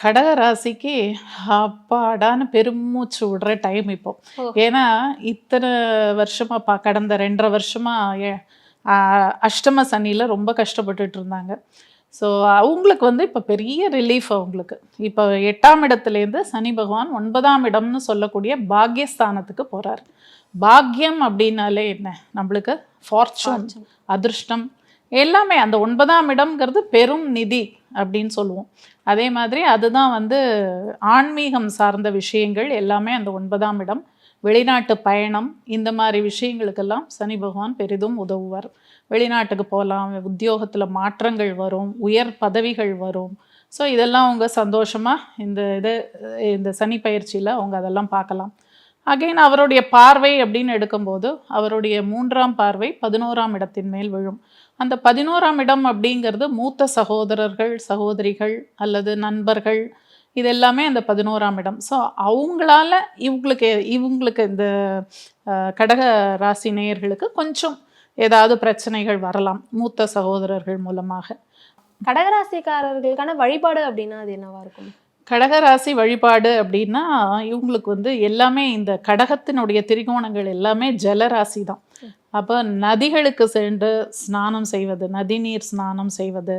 கடக ராசிக்கு அப்பாடான்னு பெருமூச்சு விடுற டைம் இப்போ. ஓ! ஏன்னா இத்தனை வருஷமா கடந்த 2.5 வருஷமா அஷ்டம சனியில் ரொம்ப கஷ்டப்பட்டுட்டு இருந்தாங்க. ஸோ அவங்களுக்கு வந்து இப்போ பெரிய ரிலீஃப் அவங்களுக்கு. இப்போ 8ஆம் இடத்துலேருந்து சனி பகவான் 9ஆம் இடம்னு சொல்லக்கூடிய பாக்யஸ்தானத்துக்கு போகிறார். பாக்யம் அப்படின்னாலே என்ன, நம்மளுக்கு ஃபார்ச்சூன், அதிர்ஷ்டம் எல்லாமே. அந்த 9ஆம் இடம்ங்கிறது பெரும் நிதி அப்படின்னு சொல்லுவோம். அதே மாதிரி அதுதான் வந்து ஆன்மீகம் சார்ந்த விஷயங்கள் எல்லாமே அந்த 9ஆம் இடம். வெளிநாட்டு பயணம் இந்த மாதிரி விஷயங்களுக்கெல்லாம் சனி பகவான் பெரிதும் உதவுவார். வெளிநாட்டுக்கு போகலாம், உத்தியோகத்தில் மாற்றங்கள் வரும், உயர் பதவிகள் வரும். ஸோ இதெல்லாம் அவங்க சந்தோஷமாக இந்த சனி பயிற்சியில் அவங்க அதெல்லாம் பார்க்கலாம். அகைன் அவருடைய பார்வை அப்படின்னு எடுக்கும்போது அவருடைய 3ஆம் பார்வை 11ஆம் இடத்தின் மேல் விழும். அந்த 11ஆம் இடம் அப்படிங்கிறது மூத்த சகோதரர்கள், சகோதரிகள் அல்லது நண்பர்கள், இது எல்லாமே அந்த 11ஆம் இடம். ஸோ அவங்களால இவங்களுக்கு இந்த கடக ராசி நேயர்களுக்கு கொஞ்சம் ஏதாவது பிரச்சனைகள் வரலாம் மூத்த சகோதரர்கள் மூலமாக. கடகராசிக்காரர்களுக்கான வழிபாடு அப்படின்னா அது என்னவா இருக்கும்? கடகராசி வழிபாடு அப்படின்னா இவங்களுக்கு வந்து எல்லாமே இந்த கடகத்தினுடைய திரிகோணங்கள் எல்லாமே ஜலராசி தான். அப்போ நதிகளுக்கு சென்று ஸ்நானம் செய்வது, நதிநீர் ஸ்நானம் செய்வது,